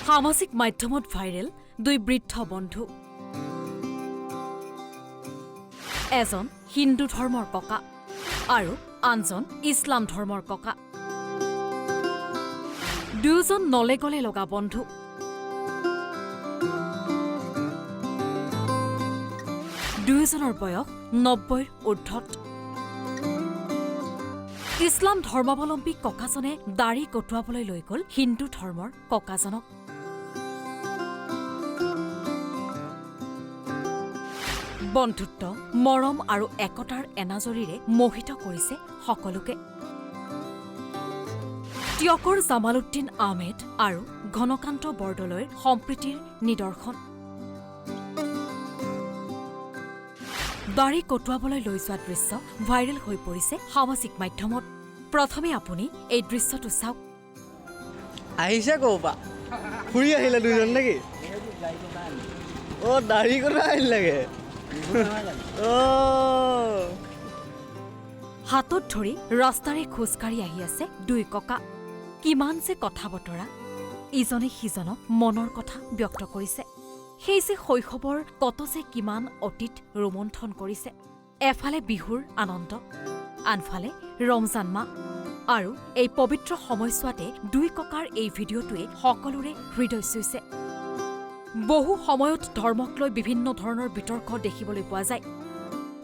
সামাজিক মাধ্যমত ভাইৰেল দুই বৃদ্ধ বন্ধু এজন হিন্দু ধৰ্মৰ ককা আৰু আনজন ইছলাম ধৰ্মৰ ককা দুয়োজন নলে গলে লগা বন্ধু দুয়োজনৰ বয়স ৯০ৰ ঊৰ্ধত ইছলাম ধৰ্মাৱলম্বী ককাজনে দাড়ি কটোৱাবলৈ লৈ গল হিন্দু ধৰ্মৰ ককাজনক বন্ধুত্ব মৰম আৰু একতাৰ এনাজৰীৰে মোহিত কৰিছে সকলোকে টিয়কৰ জামালুদ্দিন আহমেদ আৰু ঘনকান্ত বৰদলৈৰ সম্প্ৰীতিৰ নিদৰ্শন দাড়ি কটোৱাবলৈ লৈ যোৱা দৃশ্য ভাইৰেল হৈ পৰিছে সামাজিক মাধ্যমত প্ৰথমে আপুনি এই দৃশ্যটো চাওক আহিছে ক'বা ফুৰি আহিলে দুইজন নেকি দাড়ি কটা আহিল লাগে হাতত ধৰি ৰাস্তাৰে খোজকাঢ়ি আহি আছে দুই ককা কিমান যে কথা বতৰা ইজনে সিজনক মনৰ কথা ব্যক্ত কৰিছে সেই যে শৈশৱৰ কত যে কিমান অতীত ৰোমন্থন কৰিছে এফালে বিহুৰ আনন্দ আনফালে ৰমজান মাহ আৰু এই পবিত্ৰ সময়ছোৱাতে দুই ককাৰ এই ভিডিঅ'টোৱে সকলোৰে হৃদয় চুইছে বহু সময়ত ধৰ্মক লৈ বিভিন্ন ধৰণৰ বিতৰ্ক দেখিবলৈ পোৱা যায়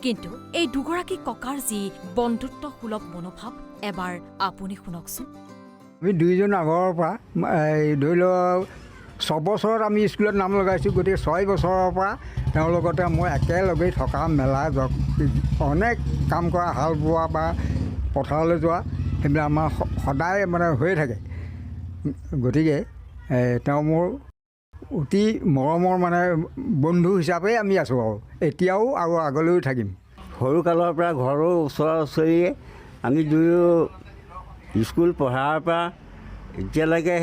কিন্তু এই দুগৰাকী ককাৰ যি বন্ধুত্বসুলভ মনোভাৱ এবাৰ আপুনি শুনকচোন আমি দুইজন আগৰ পৰা ধৰি লওক 6 বছৰত আমি স্কুলত নাম লগাইছোঁ গতিকে 6 বছৰৰ পৰা তেওঁৰ লগতে মই একেলগে থকা মেলা অনেক কাম কৰা হাল বোৱা বা পথাৰলৈ যোৱা সেইবিলাক আমাৰ সদায় মানে হৈয়ে থাকে গতিকে তেওঁ মোৰ অতি মৰমৰ মানে বন্ধু হিচাপে আমি আছোঁ আৰু এতিয়াও আৰু আগলৈও থাকিম সৰুকালৰ পৰা ঘৰৰ ওচৰা ওচৰিয়ে আমি দুয়ো স্কুল পঢ়াৰ পৰা এতিয়ালৈকে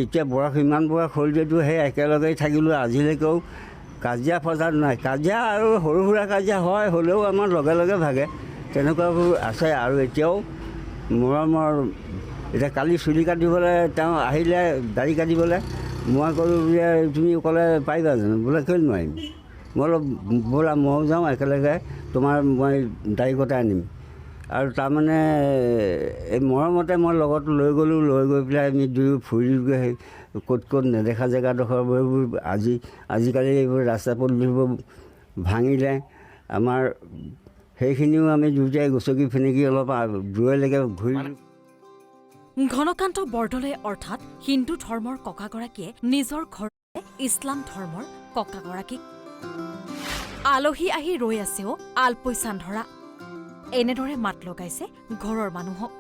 এতিয়া বয়স ইমান বয়স হ'ল যদিও সেই একেলগেই থাকিলোঁ আজিলৈকেও কাজিয়া ফজাত নাই কাজিয়া আৰু সৰু সুৰা কাজিয়া হয় হ'লেও আমাৰ লগে লগে ভাগে তেনেকুৱাবোৰ আছে আৰু এতিয়াও মৰমৰ এতিয়া কালি চুলি কাটিবলৈ তেওঁ আহিলে দাড়ি কাটিবলৈ মই ক'লোঁ বোলে তুমি ক'লে পাৰিবা জানো বোলে কেলৈ নোৱাৰিম মই অলপ ব'লা ময়ো যাওঁ একেলগে তোমাৰ মই দাড়ি কটাই আনিম আৰু তাৰমানে এই মৰমতে মই লগত লৈ গ'লোঁ লৈ গৈ পেলাই আমি দুয়ো ফুৰিলোগৈ সেই ক'ত ক'ত নেদেখা জেগাডোখৰবোৰ আজিকালি এইবোৰ ৰাস্তা পদূলিবোৰ ভাঙিলে আমাৰ সেইখিনিও আমি দুয়োটাই গচকি ফেনেকি অলপ দূৰলৈকে ঘূৰিলোঁ ঘনকান্ত বৰদলৈ অৰ্থাৎ হিন্দু ধৰ্মৰ ককাগৰাকীয়ে নিজৰ ঘৰতে ইছলাম ধৰ্মৰ ককাগৰাকীক আলহী আহি ৰৈ আছেও আলপৈচান ধৰা এনেদৰে মাত লগাইছে ঘৰৰ মানুহক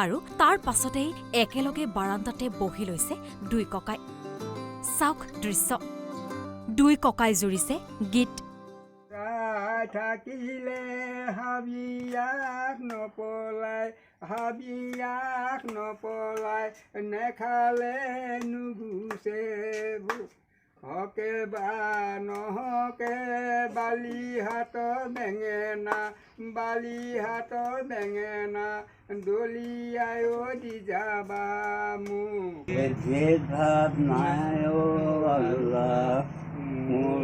আৰু তাৰ পাছতেই একেলগে বাৰাণ্ডাতে বহি লৈছে দুই ককাই চাওক দৃশ্য দুই ককাই জুৰিছে গীত থাকিলে হাবিয়াক নপলাই নেখালে নুগুচে হকে বা নহকে বালি হাতৰ বেঙেনা দলিয়ায়ো দি যাবা মোক ভেদ ভাৱ নাই আল্লাহ মোৰ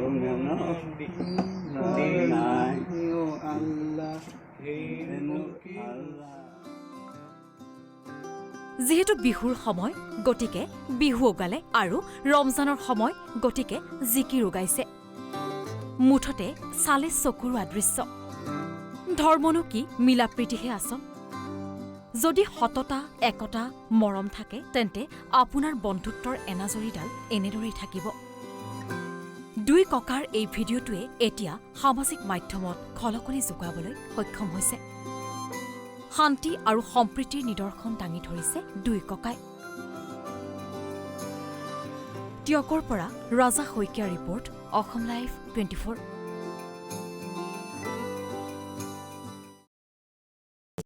যিহেতু বিহুৰ সময় গতিকে বিহু উগালে আৰু ৰমজানৰ সময় গতিকে জিকিৰো গাইছে মুঠতে চালে চকুৰোৱা দৃশ্য ধৰ্মনো কি মিলাপ্ৰীতিহে আচল যদি সততা একতা মৰম থাকে তেন্তে আপোনাৰ বন্ধুত্বৰ এনাজৰীডাল এনেদৰেই থাকিব দুই ককাৰ এই ভিডিঅ'টোৱে এতিয়া সামাজিক মাধ্যমত খলকনি যোগাবলৈ সক্ষম হৈছে শান্তি আৰু সম্প্ৰীতিৰ নিদৰ্শন দাঙি ধৰিছে দুই ককাই টিয়কৰ পৰা ৰাজা শইকীয়া ৰিপৰ্ট অসম লাইভ 24